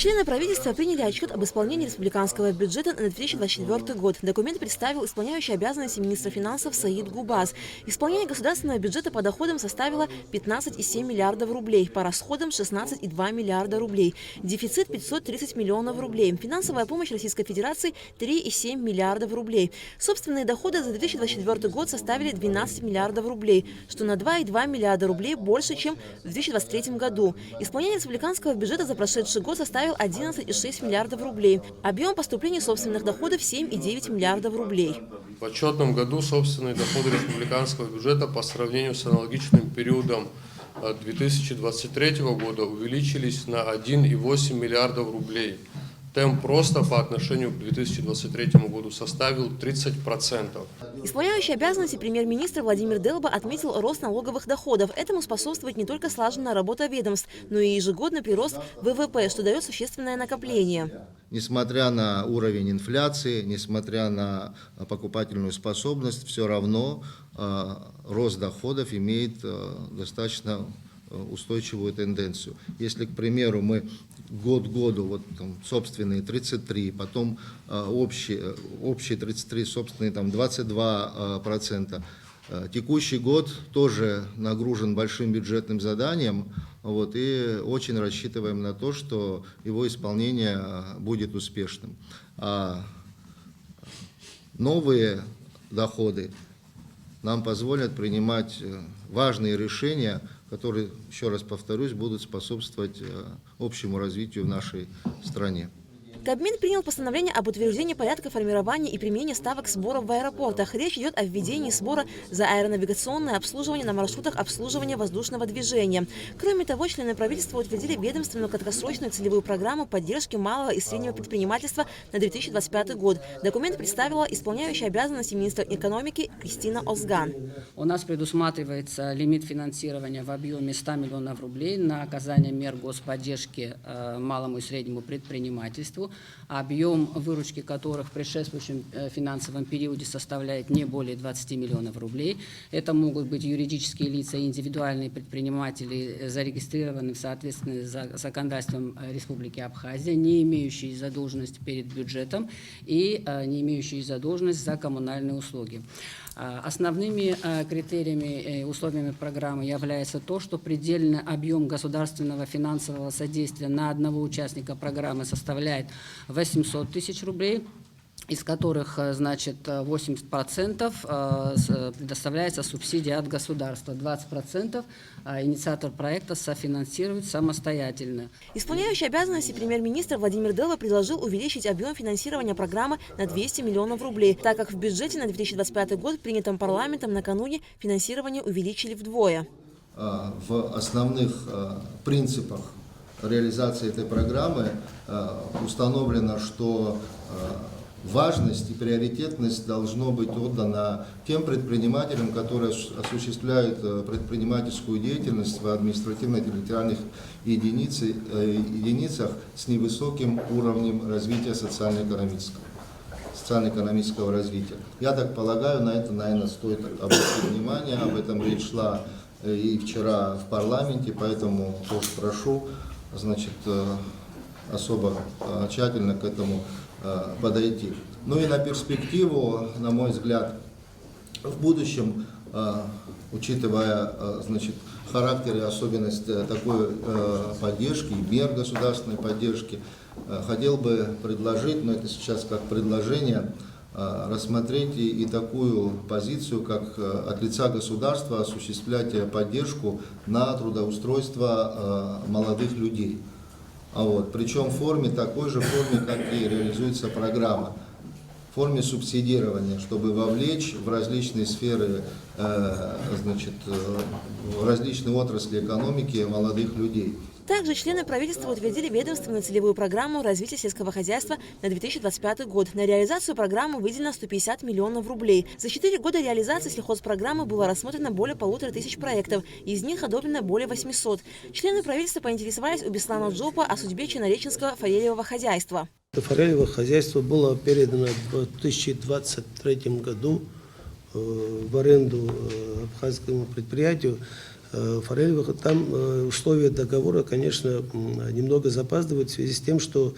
Члены правительства приняли отчет об исполнении республиканского бюджета на 2024 год. Документ представил исполняющий обязанности министра финансов Саид Губаз. Исполнение государственного бюджета по доходам составило 15,7 миллиардов рублей, по расходам 16,2 миллиарда рублей. Дефицит 530 миллионов рублей. Финансовая помощь Российской Федерации 3,7 миллиардов рублей. Собственные доходы за 2024 год составили 12 миллиардов рублей, что на 2,2 миллиарда рублей больше, чем в 2023 году. Исполнение республиканского бюджета за прошедший год составил 11,6 миллиардов рублей. Объем поступлений собственных доходов 7,9 миллиардов рублей. В отчетном году собственные доходы республиканского бюджета по сравнению с аналогичным периодом 2023 года увеличились на 1,8 миллиардов рублей. Темп роста по отношению к 2023 году составил 30%. Исполняющий обязанности премьер-министра Владимир Делба отметил рост налоговых доходов. Этому способствует не только слаженная работа ведомств, но и ежегодный прирост ВВП, что дает существенное накопление. Несмотря на уровень инфляции, несмотря на покупательную способность, все равно рост доходов имеет достаточно устойчивую тенденцию. Если, к примеру, мы год к году, вот там, собственные 33, потом общие 33, собственные там 22%, текущий год тоже нагружен большим бюджетным заданием, вот, и очень рассчитываем на то, что его исполнение будет успешным. А новые доходы нам позволят принимать важные решения, которые, еще раз повторюсь, будут способствовать общему развитию в нашей стране. Кабмин принял постановление об утверждении порядка формирования и применения ставок сборов в аэропортах. Речь идет о введении сбора за аэронавигационное обслуживание на маршрутах обслуживания воздушного движения. Кроме того, члены правительства утвердили ведомственную краткосрочную целевую программу поддержки малого и среднего предпринимательства на 2025 год. Документ представила исполняющая обязанности министра экономики Кристина Озган. У нас предусматривается лимит финансирования в объеме 100 миллионов рублей на оказание мер господдержки малому и среднему предпринимательству, объем выручки которых в предшествующем финансовом периоде составляет не более 20 миллионов рублей. Это могут быть юридические лица и индивидуальные предприниматели, зарегистрированные в соответствии с законодательством Республики Абхазия, не имеющие задолженность перед бюджетом и не имеющие задолженность за коммунальные услуги. Основными критериями и условиями программы является то, что предельный объем государственного финансового содействия на одного участника программы составляет 800 тысяч рублей, из которых, значит, 80% предоставляется субсидия от государства, 20% инициатор проекта софинансирует самостоятельно. Исполняющий обязанности премьер-министра Владимир Делба предложил увеличить объем финансирования программы на 200 миллионов рублей, так как в бюджете на 2025 год, принятом парламентом накануне, финансирование увеличили вдвое. В основных принципах реализации этой программы установлено, что важность и приоритетность должно быть отдана тем предпринимателям, которые осуществляют предпринимательскую деятельность в административно-территориальных единицах с невысоким уровнем развития социально-экономического развития. Я так полагаю, на это, наверное, стоит обратить внимание, об этом речь шла и вчера в парламенте, поэтому тоже прошу, значит, особо тщательно к этому подойти. Ну и на перспективу, на мой взгляд, в будущем, учитывая, значит, характер и особенность такой поддержки, мер государственной поддержки, хотел бы предложить, но это сейчас как предложение, рассмотреть и такую позицию, как от лица государства осуществлять поддержку на трудоустройство молодых людей. Причем в форме, такой же форме, как и реализуется программа, в форме субсидирования, чтобы вовлечь в различные сферы, значит, в различные отрасли экономики молодых людей. Также члены правительства утвердили ведомственную целевую программу развития сельского хозяйства на 2025 год. На реализацию программы выделено 150 миллионов рублей. За 4 года реализации сельхозпрограммы было рассмотрено более 1500 проектов, из них одобрено более 800. Члены правительства поинтересовались у Беслана Джопа о судьбе Чинореченского форелевого хозяйства. Форелевое хозяйство было передано в 2023 году в аренду абхазскому предприятию форелевых. Там условия договора, конечно, немного запаздывают в связи с тем, что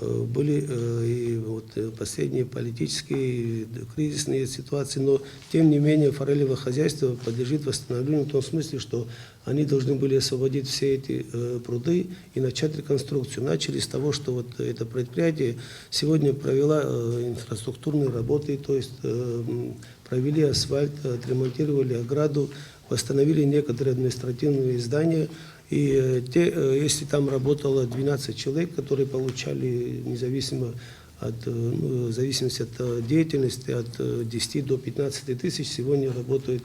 были и вот последние политические кризисные ситуации, но тем не менее форелевое хозяйство подлежит восстановлению в том смысле, что они должны были освободить все эти пруды и начать реконструкцию. Начали с того, что вот это предприятие сегодня провела инфраструктурные работы, то есть провели асфальт, отремонтировали ограду, восстановили некоторые административные здания. И если там работало 12 человек, которые получали независимо от, в зависимости от деятельности, от 10 до 15 тысяч, сегодня работают,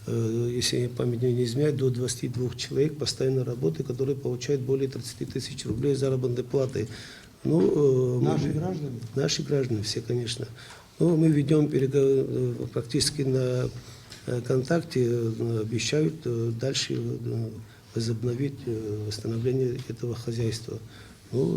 если память не изменяет, до 22 человек постоянно работы, которые получают более 30 тысяч рублей заработной платы. Наши граждане? Наши граждане, все, конечно. Но мы ведем переговоры практически на контакте, обещают дальше возобновить восстановление этого хозяйства.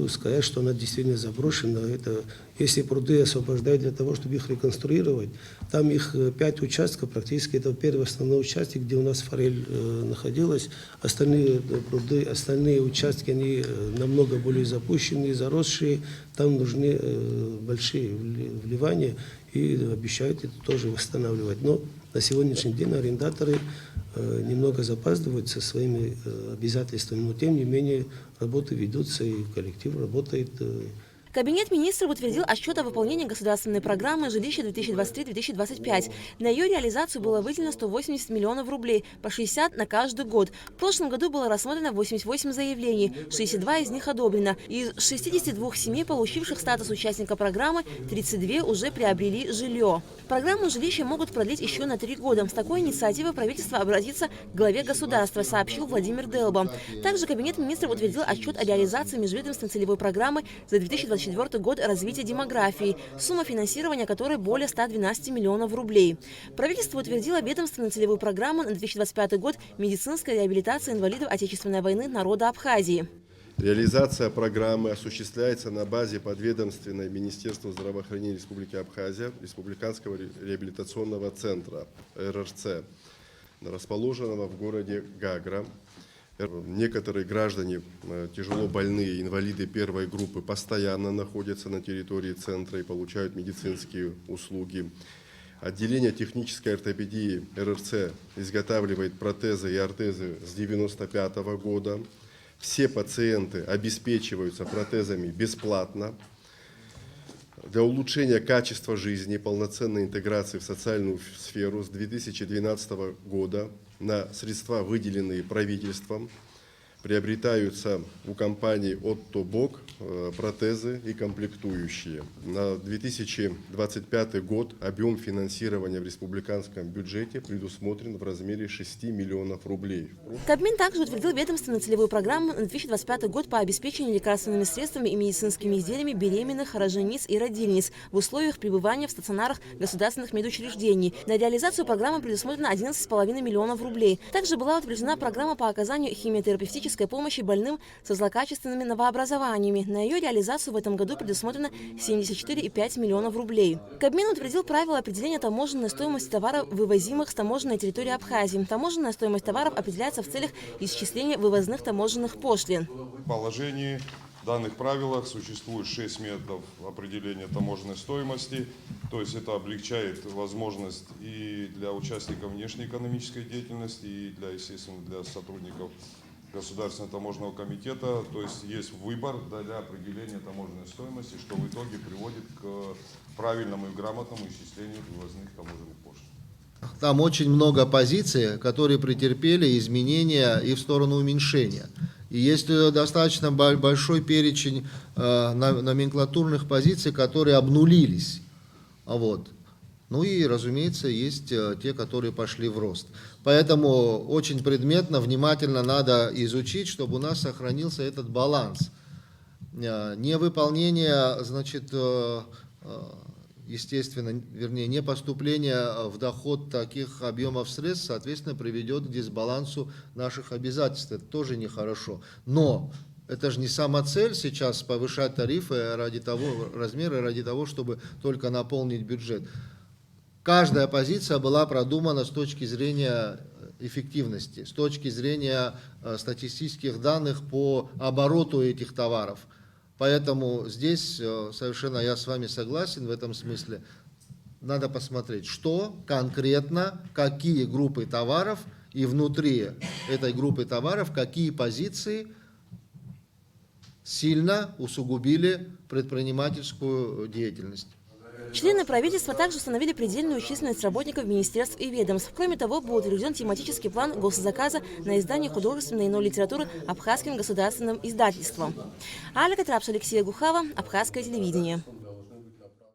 Сказать, что она действительно заброшена, это, если пруды освобождают для того, чтобы их реконструировать, там их 5 участков, практически это первый основной участок, где у нас форель находилась, остальные пруды, остальные участки, они намного более запущенные, заросшие, там нужны большие вливания, и обещают это тоже восстанавливать. Но на сегодняшний день арендаторы немного запаздывают со своими обязательствами, но тем не менее работы ведутся и коллектив работает. Кабинет министров утвердил отчет о выполнении государственной программы «Жилище 2023-2025». На ее реализацию было выделено 180 миллионов рублей, по 60 на каждый год. В прошлом году было рассмотрено 88 заявлений, 62 из них одобрено. Из 62 семей, получивших статус участника программы, 32 уже приобрели жилье. Программу жилища могут продлить еще на 3 года. С такой инициативой правительство обратится к главе государства, сообщил Владимир Делба. Также Кабинет министров утвердил отчет о реализации межведомственной целевой программы за 2024 год развития демографии, сумма финансирования которой более 112 миллионов рублей. Правительство утвердило ведомственную целевую программу на 2025 год медицинской реабилитации инвалидов Отечественной войны народа Абхазии. Реализация программы осуществляется на базе подведомственной Министерства здравоохранения Республики Абхазия, Республиканского реабилитационного центра РРЦ, расположенного в городе Гагра. Некоторые граждане, тяжело больные, инвалиды первой группы, постоянно находятся на территории центра и получают медицинские услуги. Отделение технической ортопедии РРЦ изготавливает протезы и ортезы с 1995 года. Все пациенты обеспечиваются протезами бесплатно. Для улучшения качества жизни и полноценной интеграции в социальную сферу с 2012 года на средства, выделенные правительством, приобретаются у компании Отто Бок протезы и комплектующие. На 2025 год объем финансирования в республиканском бюджете предусмотрен в размере 6 миллионов рублей. Кабмин также утвердил ведомственную целевую программу на 2025 год по обеспечению лекарственными средствами и медицинскими изделиями беременных, рожениц и родильниц в условиях пребывания в стационарах государственных медучреждений. На реализацию программы предусмотрено 11,5 миллионов рублей. Также была утверждена программа по оказанию химиотерапевтической помощи больным со злокачественными новообразованиями. На ее реализацию в этом году предусмотрено 74,5 миллионов рублей. Кабмин утвердил правила определения таможенной стоимости товаров, вывозимых с таможенной территории Абхазии. Таможенная стоимость товаров определяется в целях исчисления вывозных таможенных пошлин. В положении в данных правилах существует 6 методов определения таможенной стоимости, то есть это облегчает возможность и для участников внешнеэкономической деятельности, и для, естественно, для сотрудников Государственного таможенного комитета, то есть выбор для определения таможенной стоимости, что в итоге приводит к правильному и грамотному исчислению вывозных таможенных пошлин. Там очень много позиций, которые претерпели изменения и в сторону уменьшения. И есть достаточно большой перечень номенклатурных позиций, которые обнулились. Ну и, разумеется, есть те, которые пошли в рост. Поэтому очень предметно, внимательно надо изучить, чтобы у нас сохранился этот баланс. Невыполнение, значит, естественно, вернее, не поступление в доход таких объемов средств, соответственно, приведет к дисбалансу наших обязательств. Это тоже нехорошо. Но это же не сама цель сейчас повышать тарифы ради того, размеры ради того, чтобы только наполнить бюджет. Каждая позиция была продумана с точки зрения эффективности с точки зрения статистических данных по обороту этих товаров. Поэтому здесь совершенно я с вами согласен в этом смысле. Надо посмотреть, что конкретно, какие группы товаров и внутри этой группы товаров, какие позиции сильно усугубили предпринимательскую деятельность. Члены правительства также установили предельную численность работников министерств и ведомств. Кроме того, будет реализован тематический план госзаказа на издание художественной и иной литературы Абхазским государственным издательством. Алика Трапш, Алексей Гухава, Абхазское телевидение.